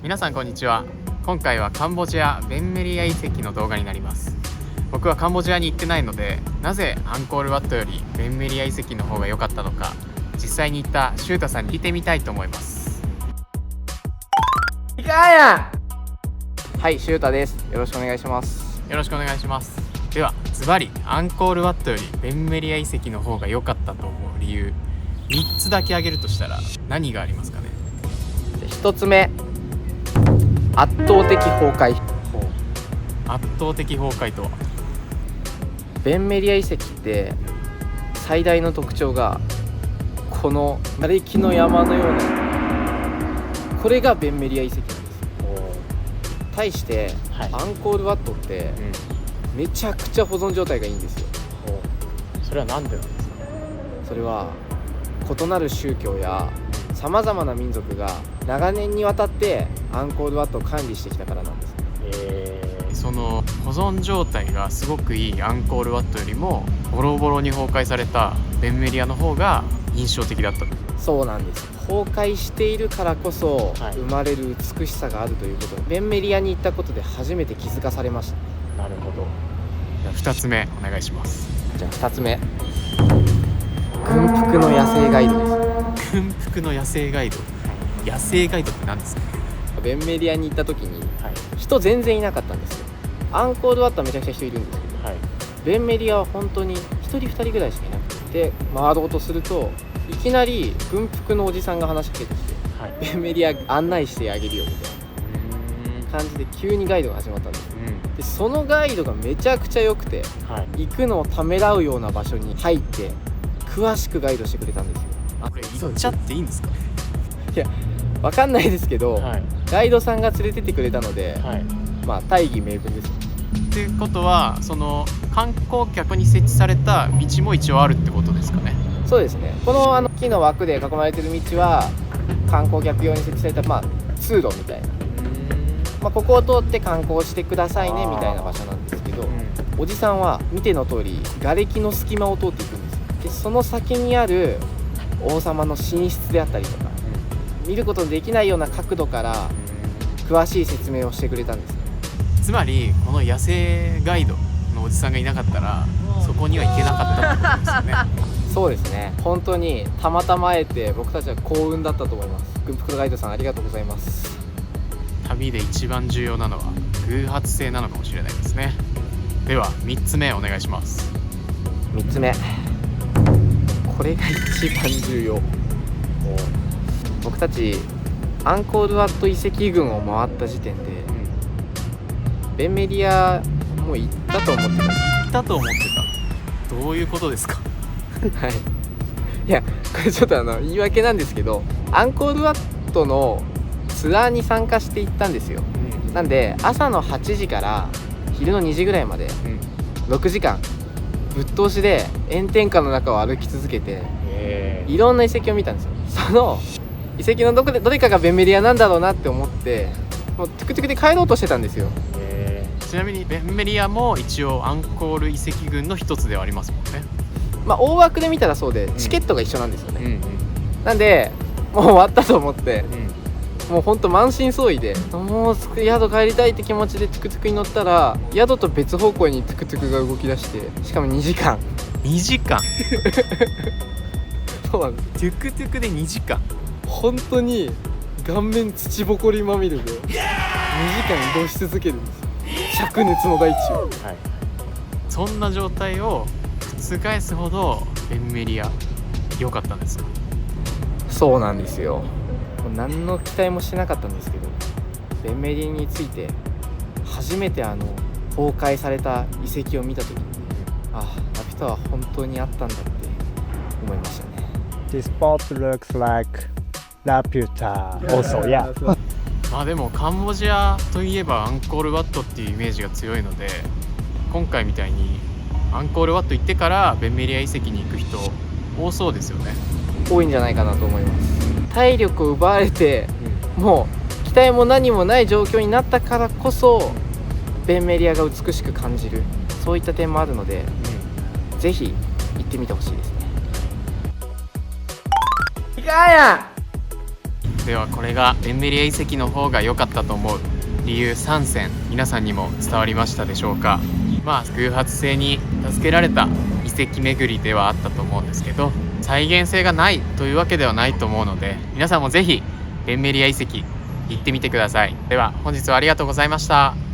皆さんこんにちは。今回はカンボジアベンメリア遺跡の動画になります。僕はカンボジアに行ってないので、なぜアンコールワットよりベンメリア遺跡の方が良かったのか、実際に行ったシュータさんに聞いてみたいと思います。いかんや。はい、シュータです。よろしくお願いします。よろしくお願いします。ではズバリアンコールワットよりベンメリア遺跡の方が良かったと思う理由、3つだけ挙げるとしたら何がありますかね。1つ目、圧倒的崩壊。圧倒的崩壊とは。ベンメリア遺跡って最大の特徴がこの瓦礫の山のような、これがベンメリア遺跡なんです。対して、アンコールワットってめちゃくちゃ保存状態がいいんですよ。それは何でなんですか。それは異なる宗教やさまざまな民族が長年にわたってアンコールワットを管理してきたからなんです。その保存状態がすごくいいアンコールワットよりもボロボロに崩壊されたベンメリアの方が印象的だった。そうなんです。崩壊しているからこそ生まれる美しさがあるということで、ベンメリアに行ったことで初めて気づかされました。なるほど。じゃあ2つ目お願いします。じゃあ2つ目、軍服の野生ガイドです。軍服の野生ガイド。野生ガイドって何ですか。ベンメリアに行った時に、人全然いなかったんですよ。アンコールワットはめちゃくちゃ人いるんですけど、ベンメリアは本当に1人2人ぐらいしかいなくて、回ろうとするといきなり軍服のおじさんが話しかけてきて、ベンメリア案内してあげるよみたいな感じで急にガイドが始まったんです。でそのガイドがめちゃくちゃ良くて、行くのをためらうような場所に入って詳しくガイドしてくれたんですよ。これ行っちゃっていいんですか。いや、わかんないですけど、ガイドさんが連れてってくれたので、まあ大義名分です。ってことはその観光客に設置された道も一応あるってことですかね。そうですね。この木の枠で囲まれてる道は観光客用に設置された、通路みたいな、ここを通って観光してくださいねみたいな場所なんですけど、おじさんは見ての通り瓦礫の隙間を通っていくんですよ。でその先にある王様の寝室であったりとか、見ることのできないような角度から詳しい説明をしてくれたんです。つまりこの野生ガイドのおじさんがいなかったらそこには行けなかったってことですよね。そうですね。本当にたまたま会えて僕たちは幸運だったと思います。軍服のガイドさんありがとうございます。旅で一番重要なのは偶発性なのかもしれないですね。では3つ目お願いします。3つ目、これが一番重要。僕たちアンコールワット遺跡群を回った時点で、ベンメリアもう行ったと思ってた。行ったと思ってた。どういうことですか。はい。いや、これちょっと言い訳なんですけど、アンコールワットのツアーに参加して行ったんですよ。なんで朝の8時から昼の2時ぐらいまで、6時間ぶっ通しで炎天下の中を歩き続けて、いろんな遺跡を見たんですよ。その遺跡のどれかがベンメリアなんだろうなって思って、もうトゥクトゥクで帰ろうとしてたんですよ。ちなみにベンメリアも一応アンコール遺跡群の一つではありますもんね。大枠で見たらそうで、チケットが一緒なんですよね。なんでもう終わったと思って、もうほんと満身創痍で、もう宿帰りたいって気持ちでトゥクトゥクに乗ったら、宿と別方向にトゥクトゥクが動き出して、しかも2時間。2時間そうなんです。トゥクトゥクで2時間。本当に顔面土ぼこりまみれで2時間移動し続けるんです。灼熱の大地を、そんな状態を覆すほどベンメリア良かったんですか。そうなんですよ。もう何の期待もしてなかったんですけど、ベンメリアについて初めて崩壊された遺跡を見た時に、ラピュタは本当にあったんだって思いましたね。 This spot looks like Laputa also, yeah. でもカンボジアといえばアンコールワットっていうイメージが強いので、今回みたいにアンコールワット行ってからベンメリア遺跡に行く人多そうですよね。多いんじゃないかなと思います。体力を奪われて、もう期待も何もない状況になったからこそベンメリアが美しく感じる、そういった点もあるので、ぜひ行ってみてほしいですね。いかんやん。ではこれがベンメリア遺跡の方が良かったと思う理由3選、皆さんにも伝わりましたでしょうか。偶発性に助けられた遺跡巡りではあったと思うんですけど、再現性がないというわけではないと思うので、皆さんもぜひベンメリア遺跡行ってみてください。では本日はありがとうございました。